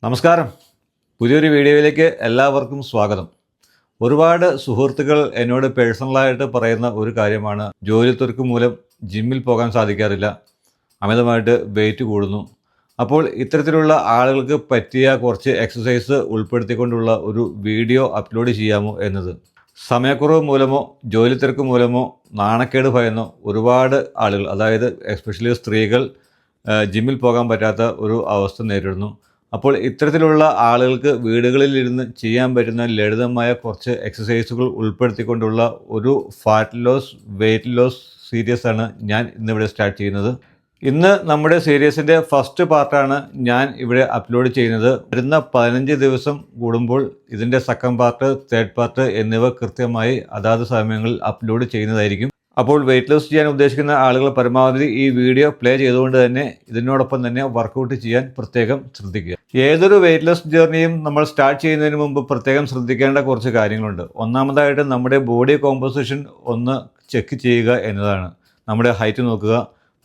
നമസ്കാരം. പുതിയൊരു വീഡിയോയിലേക്ക് എല്ലാവർക്കും സ്വാഗതം. ഒരുപാട് സുഹൃത്തുക്കൾ എന്നോട് പേഴ്സണലായിട്ട് പറയുന്ന ഒരു കാര്യമാണ്, ജോലി തിരക്ക് മൂലം ജിമ്മിൽ പോകാൻ സാധിക്കാറില്ല, അമിതമായിട്ട് വെയിറ്റ് കൂടുന്നു. അപ്പോൾ ഇത്തരത്തിലുള്ള ആളുകൾക്ക് പറ്റിയ കുറച്ച് എക്സസൈസ് ഉൾപ്പെടുത്തിക്കൊണ്ടുള്ള ഒരു വീഡിയോ അപ്ലോഡ് ചെയ്യാമോ എന്നത്. സമയക്കുറവ് മൂലമോ ജോലി തിരക്ക് മൂലമോ നാണക്കേട് ഭയന്നോ ഒരുപാട് ആളുകൾ, അതായത് എസ്പെഷ്യലി സ്ത്രീകൾ, ജിമ്മിൽ പോകാൻ പറ്റാത്ത ഒരു അവസ്ഥ നേരിടുന്നു. അപ്പോൾ ഇത്തരത്തിലുള്ള ആളുകൾക്ക് വീടുകളിലിരുന്ന് ചെയ്യാൻ പറ്റുന്ന ലളിതമായ കുറച്ച് എക്സസൈസുകൾ ഉൾപ്പെടുത്തിക്കൊണ്ടുള്ള ഒരു ഫാറ്റ് ലോസ്, വെയിറ്റ് ലോസ് സീരീസാണ് ഞാൻ ഇന്നിവിടെ സ്റ്റാർട്ട് ചെയ്യുന്നത്. ഇന്ന് നമ്മുടെ സീരീസിൻ്റെ ഫസ്റ്റ് പാർട്ടാണ് ഞാൻ ഇവിടെ അപ്ലോഡ് ചെയ്യുന്നത്. വരുന്ന 15 ദിവസം കൂടുമ്പോൾ ഇതിൻ്റെ സെക്കൻഡ് പാർട്ട്, തേർഡ് പാർട്ട് എന്നിവ കൃത്യമായി അതാത് സമയങ്ങളിൽ അപ്ലോഡ് ചെയ്യുന്നതായിരിക്കും. അപ്പോൾ വെയിറ്റ് ലോസ് ചെയ്യാൻ ഉദ്ദേശിക്കുന്ന ആളുകൾ പരമാവധി ഈ വീഡിയോ പ്ലേ ചെയ്തുകൊണ്ട് തന്നെ ഇതിനോടൊപ്പം തന്നെ വർക്കൗട്ട് ചെയ്യാൻ പ്രത്യേകം ശ്രദ്ധിക്കുക. ഏതൊരു വെയിറ്റ് ലോസ് ജേർണിയും നമ്മൾ സ്റ്റാർട്ട് ചെയ്യുന്നതിന് മുമ്പ് പ്രത്യേകം ശ്രദ്ധിക്കേണ്ട കുറച്ച് കാര്യങ്ങളുണ്ട്. ഒന്നാമതായിട്ട് നമ്മുടെ ബോഡി കോമ്പോസിഷൻ ഒന്ന് ചെക്ക് ചെയ്യുക എന്നതാണ്. നമ്മുടെ ഹൈറ്റ് നോക്കുക,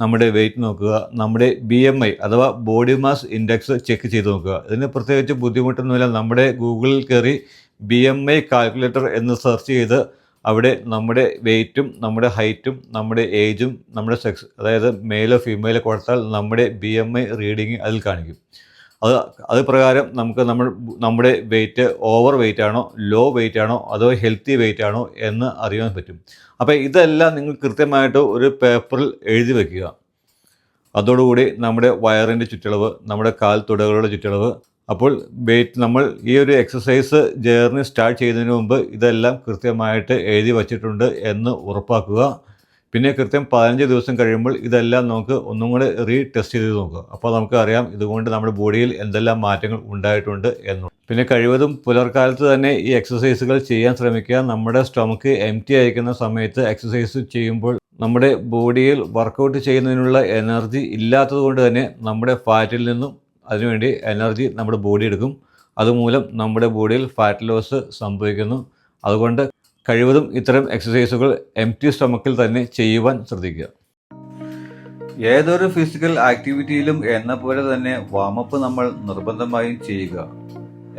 നമ്മുടെ വെയിറ്റ് നോക്കുക, നമ്മുടെ BMI അഥവാ ബോഡി മാസ് ഇൻഡെക്സ് ചെക്ക് ചെയ്ത് നോക്കുക. ഇതിന് പ്രത്യേകിച്ച് ബുദ്ധിമുട്ടൊന്നുമില്ല. നമ്മുടെ ഗൂഗിളിൽ കയറി BMI കാൽക്കുലേറ്റർ എന്ന് സെർച്ച് ചെയ്ത് അവിടെ നമ്മുടെ വെയ്റ്റും നമ്മുടെ ഹൈറ്റും നമ്മുടെ ഏജും നമ്മുടെ സെക്സ്, അതായത് മെയിലോ ഫീമെയിലോ കൊടുത്താൽ നമ്മുടെ BMI റീഡിങ് അതിൽ കാണിക്കും. അത് പ്രകാരം നമുക്ക് നമ്മുടെ വെയിറ്റ് ഓവർ വെയിറ്റ് ആണോ, ലോ വെയിറ്റ് ആണോ, അതോ ഹെൽത്തി വെയിറ്റ് ആണോ എന്ന് അറിയാൻ പറ്റും. അപ്പോൾ ഇതെല്ലാം നിങ്ങൾ കൃത്യമായിട്ട് ഒരു പേപ്പറിൽ എഴുതി വയ്ക്കുക. അതോടുകൂടി നമ്മുടെ വയറിൻ്റെ ചുറ്റളവ്, നമ്മുടെ കാൽ തുടകളുടെ ചുറ്റളവ്, അപ്പോൾ വെയിറ്റ് നമ്മൾ ഈ ഒരു എക്സസൈസ് ജേർണി സ്റ്റാർട്ട് ചെയ്യുന്നതിന് മുമ്പ് ഇതെല്ലാം കൃത്യമായിട്ട് എഴുതി വച്ചിട്ടുണ്ട് എന്ന് ഉറപ്പാക്കുക. പിന്നെ കൃത്യം 15 ദിവസം കഴിയുമ്പോൾ ഇതെല്ലാം നമുക്ക് ഒന്നും കൂടെ ടെസ്റ്റ് ചെയ്ത് നോക്കുക. അപ്പോൾ നമുക്ക് അറിയാം ഇതുകൊണ്ട് നമ്മുടെ ബോഡിയിൽ എന്തെല്ലാം മാറ്റങ്ങൾ ഉണ്ടായിട്ടുണ്ട് എന്ന്. പിന്നെ കഴിവതും പുലർക്കാലത്ത് തന്നെ ഈ എക്സസൈസുകൾ ചെയ്യാൻ ശ്രമിക്കുക. നമ്മുടെ സ്റ്റൊമക്ക് എംപ്റ്റി ആയിരിക്കുന്ന സമയത്ത് എക്സസൈസ് ചെയ്യുമ്പോൾ നമ്മുടെ ബോഡിയിൽ വർക്കൗട്ട് ചെയ്യുന്നതിനുള്ള എനർജി ഇല്ലാത്തത് കൊണ്ട് തന്നെ നമ്മുടെ ഫാറ്റിൽ നിന്നും അതിനുവേണ്ടി എനർജി നമ്മുടെ ബോഡി എടുക്കും. അതുമൂലം നമ്മുടെ ബോഡിയിൽ ഫാറ്റ് ലോസ് സംഭവിക്കുന്നു. അതുകൊണ്ട് കഴിവതും ഇത്തരം എക്സസൈസുകൾ എംപ്റ്റി സ്റ്റൊമക്കിൽ തന്നെ ചെയ്യുവാൻ ശ്രദ്ധിക്കുക. ഏതൊരു ഫിസിക്കൽ ആക്ടിവിറ്റിയിലും എന്ന പോലെ തന്നെ വാമപ്പ് നമ്മൾ നിർബന്ധമായും ചെയ്യുക.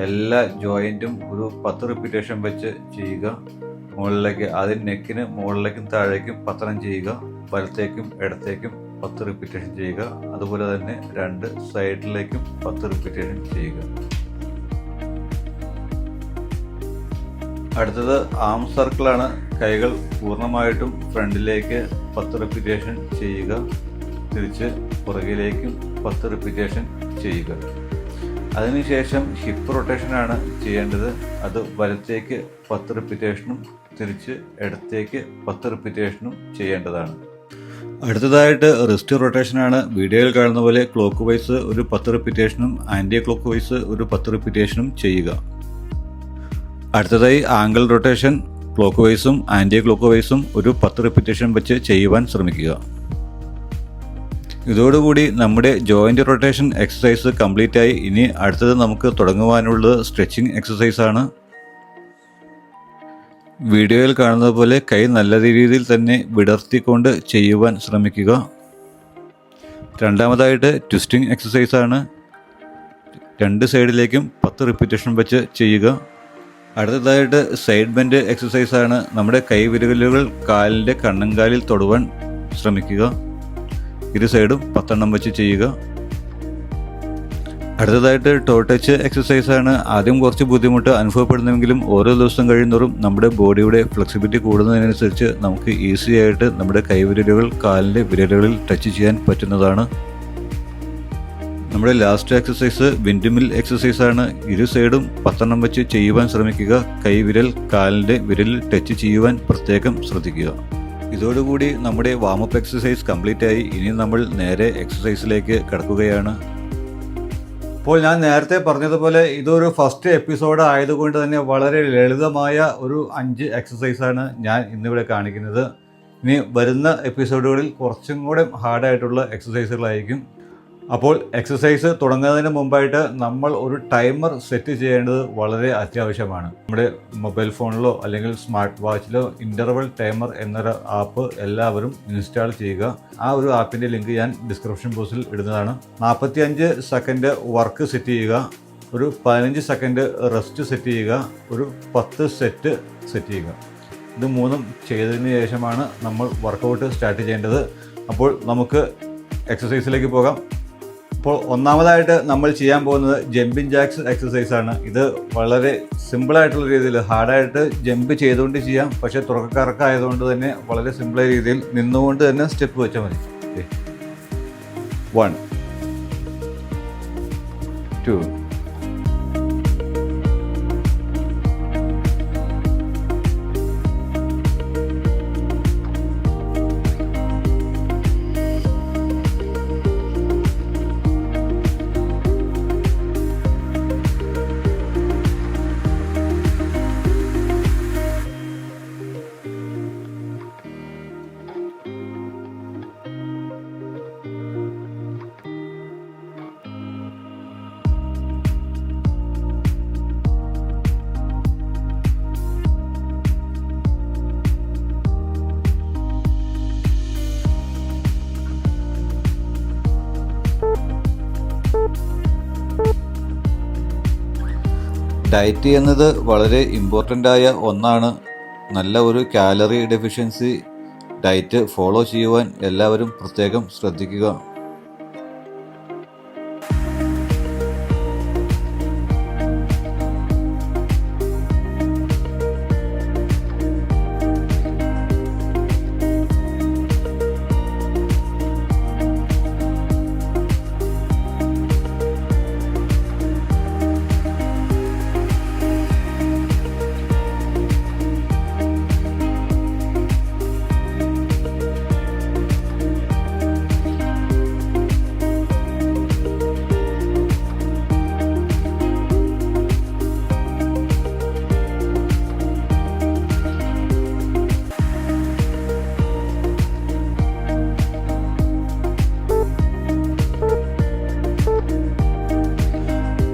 എല്ലാ ജോയിൻറ്റും ഒരു 10 റിപ്പീറ്റേഷൻ വെച്ച് ചെയ്യുക. മുകളിലേക്ക്, ആദ്യം നെക്കിന് മുകളിലേക്കും താഴേക്കും 10 ചെയ്യുക. വലത്തേക്കും ഇടത്തേക്കും 10 റിപ്പീറ്റേഷൻ ചെയ്യുക. അതുപോലെ തന്നെ 2 സൈഡിലേക്കും 10 റിപ്പീറ്റേഷൻ ചെയ്യുക. അടുത്തത് ആം സർക്കിളാണ്. കൈകൾ പൂർണ്ണമായിട്ടും ഫ്രണ്ടിലേക്ക് 10 റിപ്പീറ്റേഷൻ ചെയ്യുക. തിരിച്ച് പുറകിലേക്കും 10 റിപ്പീറ്റേഷൻ ചെയ്യുക. അതിനുശേഷം ഹിപ്പ് റൊട്ടേഷനാണ് ചെയ്യേണ്ടത്. അത് വലത്തേക്ക് 10 റിപ്പീറ്റേഷനും തിരിച്ച് ഇടത്തേക്ക് 10 റിപ്പീറ്റേഷനും ചെയ്യേണ്ടതാണ്. അടുത്തതായിട്ട് റിസ്റ്റ് റൊട്ടേഷനാണ്. വീഡിയോയിൽ കാണുന്ന പോലെ ക്ലോക്ക് വൈസ് ഒരു 10 റിപ്പീറ്റേഷനും ആൻറ്റി ക്ലോക്ക് വൈസ് ഒരു 10 റിപ്പീറ്റേഷനും ചെയ്യുക. അടുത്തതായി ആംഗിൾ റൊട്ടേഷൻ. ക്ലോക്ക് വൈസും ആൻറ്റി ക്ലോക്ക് വൈസും ഒരു 10 റിപ്പീറ്റേഷൻ വെച്ച് ചെയ്യുവാൻ ശ്രമിക്കുക. ഇതോടുകൂടി നമ്മുടെ ജോയിൻ്റ് റൊട്ടേഷൻ എക്സസൈസ് കംപ്ലീറ്റ് ആയി. ഇനി അടുത്തത് നമുക്ക് തുടങ്ങുവാനുള്ളത് സ്ട്രെച്ചിങ് എക്സസൈസാണ്. വീഡിയോയിൽ കാണുന്നത് പോലെ കൈ നല്ല രീതിയിൽ തന്നെ വിടർത്തിക്കൊണ്ട് ചെയ്യുവാൻ ശ്രമിക്കുക. രണ്ടാമതായിട്ട് ട്വിസ്റ്റിംഗ് എക്സസൈസാണ്. 2 സൈഡിലേക്കും 10 റിപ്പീറ്റേഷൻ വെച്ച് ചെയ്യുക. അടുത്തതായിട്ട് സൈഡ് ബെൻഡ് എക്സസൈസാണ്. നമ്മുടെ കൈവിരലുകൾ കാലിൻ്റെ കണ്ണങ്കാലിൽ തൊടുവാൻ ശ്രമിക്കുക. 2 സൈഡും 10 വെച്ച് ചെയ്യുക. അടുത്തതായിട്ട് ടോ ടച്ച് എക്സസൈസാണ്. ആദ്യം കുറച്ച് ബുദ്ധിമുട്ട് അനുഭവപ്പെടുന്നെങ്കിലും ഓരോ ദിവസം കഴിയുന്നതും നമ്മുടെ ബോഡിയുടെ ഫ്ലെക്സിബിലിറ്റി കൂടുന്നതിനനുസരിച്ച് നമുക്ക് ഈസി ആയിട്ട് നമ്മുടെ കൈവിരലുകൾ കാലിൻ്റെ വിരലുകളിൽ ടച്ച് ചെയ്യാൻ പറ്റുന്നതാണ്. നമ്മുടെ ലാസ്റ്റ് എക്സസൈസ് വിൻഡ്മിൽ എക്സസൈസാണ്. 2 സൈഡും 10 വെച്ച് ചെയ്യുവാൻ ശ്രമിക്കുക. കൈവിരൽ കാലിൻ്റെ വിരലിൽ ടച്ച് ചെയ്യുവാൻ പ്രത്യേകം ശ്രദ്ധിക്കുക. ഇതോടുകൂടി നമ്മുടെ വാമപ്പ് എക്സസൈസ് കംപ്ലീറ്റ് ആയി. ഇനി നമ്മൾ നേരെ എക്സസൈസിലേക്ക് കടക്കുകയാണ്. അപ്പോൾ ഞാൻ നേരത്തെ പറഞ്ഞതുപോലെ ഇതൊരു ഫസ്റ്റ് എപ്പിസോഡ് ആയതുകൊണ്ട് തന്നെ വളരെ ലളിതമായ ഒരു 5 എക്സസൈസാണ് ഞാൻ ഇന്നിവിടെ കാണിക്കുന്നത്. ഇനി വരുന്ന എപ്പിസോഡുകളിൽ കുറച്ചും കൂടെ ഹാർഡായിട്ടുള്ള എക്സസൈസുകളായിരിക്കും. അപ്പോൾ എക്സസൈസ് തുടങ്ങുന്നതിന് മുമ്പായിട്ട് നമ്മൾ ഒരു ടൈമർ സെറ്റ് ചെയ്യേണ്ടത് വളരെ അത്യാവശ്യമാണ്. നമ്മുടെ മൊബൈൽ ഫോണിലോ അല്ലെങ്കിൽ സ്മാർട്ട് വാച്ചിലോ ഇൻ്റർവൽ ടൈമർ എന്നൊരു ആപ്പ് എല്ലാവരും ഇൻസ്റ്റാൾ ചെയ്യുക. ആ ഒരു ആപ്പിൻ്റെ ലിങ്ക് ഞാൻ ഡിസ്ക്രിപ്ഷൻ ബോക്സിൽ ഇടുന്നതാണ്. 45 സെക്കൻഡ് വർക്ക് സെറ്റ് ചെയ്യുക. ഒരു 15 സെക്കൻഡ് റെസ്റ്റ് സെറ്റ് ചെയ്യുക, ഒരു 10 സെറ്റ് സെറ്റ് ചെയ്യുക. ഇത് മൂന്നും ചെയ്തതിന് ശേഷമാണ് നമ്മൾ വർക്കൗട്ട് സ്റ്റാർട്ട് ചെയ്യേണ്ടത്. അപ്പോൾ നമുക്ക് എക്സസൈസിലേക്ക് പോകാം. അപ്പോൾ ഒന്നാമതായിട്ട് നമ്മൾ ചെയ്യാൻ പോകുന്നത് ജമ്പിങ് ജാക്സ് എക്സസൈസാണ്. ഇത് വളരെ സിമ്പിളായിട്ടുള്ള രീതിയിൽ, ഹാർഡായിട്ട് ജമ്പ് ചെയ്തുകൊണ്ട് ചെയ്യാം, പക്ഷേ തുടക്കക്കാർക്ക് ആയതുകൊണ്ട് തന്നെ വളരെ സിമ്പിളായ രീതിയിൽ നിന്നുകൊണ്ട് തന്നെ സ്റ്റെപ്പ് വെച്ചാൽ മതി. 1 2 ഡയറ്റ് എന്നത് വളരെ ഇമ്പോർട്ടൻ്റ് ആയ ഒന്നാണ്. നല്ല ഒരു കാലറി ഡെഫിഷ്യൻസി ഡയറ്റ് ഫോളോ ചെയ്യുവാൻ എല്ലാവരും പ്രത്യേകം ശ്രദ്ധിക്കുക.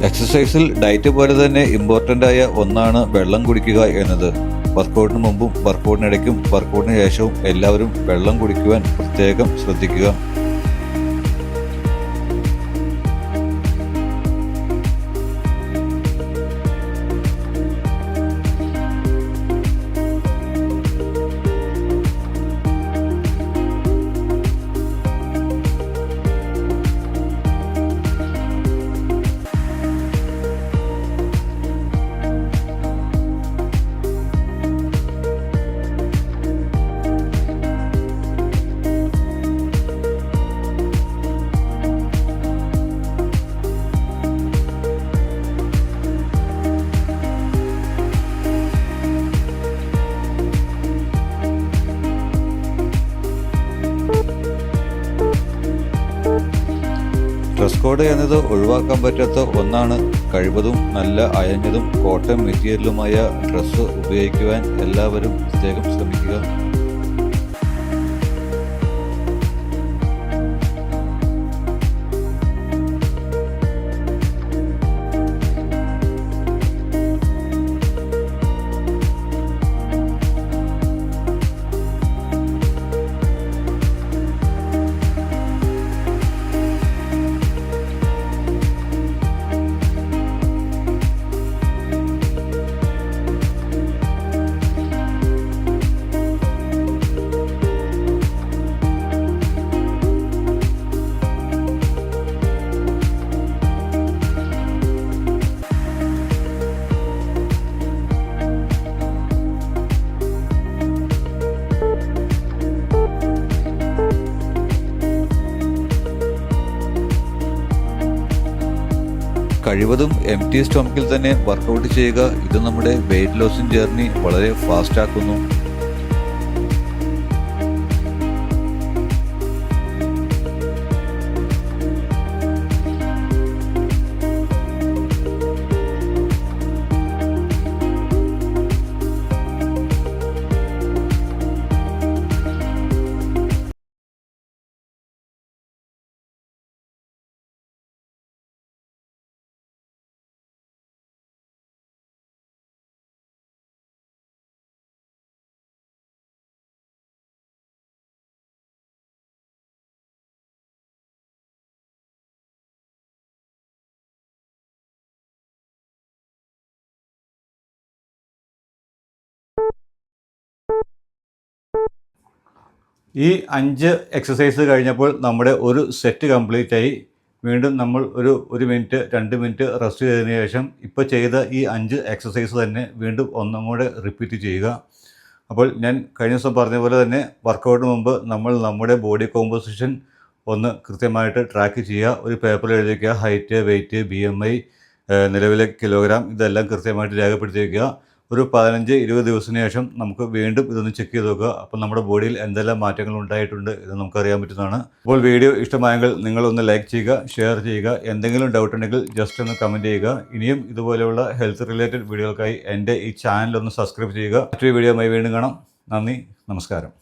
എക്സസൈസിൽ ഡയറ്റ് പോലെ തന്നെ ഇമ്പോർട്ടൻ്റ് ആയ ഒന്നാണ് വെള്ളം കുടിക്കുക എന്നത്. വർക്കൗട്ടിന് മുമ്പും വർക്കൗട്ടിനിടയ്ക്കും വർക്കൗട്ടിന് ശേഷവും എല്ലാവരും വെള്ളം കുടിക്കുവാൻ പ്രത്യേകം ശ്രദ്ധിക്കുക. ഡ്രസ് കോഡ് എന്നത് ഒഴിവാക്കാൻ പറ്റാത്ത ഒന്നാണ്. കഴിവതും നല്ല അയഞ്ഞതും കോട്ടൺ മെറ്റീരിയലുമായ ഡ്രസ്സ് ഉപയോഗിക്കുവാൻ എല്ലാവരും പ്രത്യേകം ശ്രമിക്കുക. കഴിവതും എംപ്റ്റി സ്റ്റൊമക്കിൽ തന്നെ വർക്കൗട്ട് ചെയ്യുക. ഇത് നമ്മുടെ വെയിറ്റ് ലോസിംഗ് ജേർണി വളരെ ഫാസ്റ്റ് ആക്കുന്നു. ഈ 5 എക്സസൈസ് കഴിഞ്ഞപ്പോൾ നമ്മുടെ ഒരു സെറ്റ് കംപ്ലീറ്റ് ആയി. വീണ്ടും നമ്മൾ ഒരു മിനിറ്റ് 2 മിനിറ്റ് റെസ്റ്റ് ചെയ്തതിന് ശേഷം ഇപ്പോൾ ചെയ്ത ഈ 5 എക്സസൈസ് തന്നെ വീണ്ടും ഒന്നും കൂടെ റിപ്പീറ്റ് ചെയ്യുക. അപ്പോൾ ഞാൻ കഴിഞ്ഞ ദിവസം പറഞ്ഞ പോലെ തന്നെ വർക്കൗട്ടിന് മുമ്പ് നമ്മൾ നമ്മുടെ ബോഡി കോമ്പോസിഷൻ ഒന്ന് കൃത്യമായിട്ട് ട്രാക്ക് ചെയ്യുക. ഒരു പേപ്പറിൽ എഴുതി വയ്ക്കുക. ഹൈറ്റ്, വെയ്റ്റ്, BMI, നിലവിലെ കിലോഗ്രാം ഇതെല്ലാം കൃത്യമായിട്ട് രേഖപ്പെടുത്തി വയ്ക്കുക. ഒരു 15-20 ദിവസത്തിന് ശേഷം നമുക്ക് വീണ്ടും ഇതൊന്ന് ചെക്ക് ചെയ്ത് നോക്കുക. അപ്പോൾ നമ്മുടെ ബോഡിയിൽ എന്തെല്ലാം മാറ്റങ്ങൾ ഉണ്ടായിട്ടുണ്ട് ഇത് നമുക്കറിയാൻ പറ്റുന്നതാണ്. അപ്പോൾ വീഡിയോ ഇഷ്ടമായെങ്കിൽ നിങ്ങളൊന്ന് ലൈക്ക് ചെയ്യുക, ഷെയർ ചെയ്യുക. എന്തെങ്കിലും ഡൗട്ട് ഉണ്ടെങ്കിൽ ജസ്റ്റ് ഒന്ന് കമൻറ്റ് ചെയ്യുക. ഇനിയും ഇതുപോലെയുള്ള ഹെൽത്ത് റിലേറ്റഡ് വീഡിയോകൾക്കായി എൻ്റെ ഈ ചാനൽ ഒന്ന് സബ്സ്ക്രൈബ് ചെയ്യുക. മറ്റൊരു വീഡിയോയുമായി വീണ്ടും കാണാം. നന്ദി, നമസ്കാരം.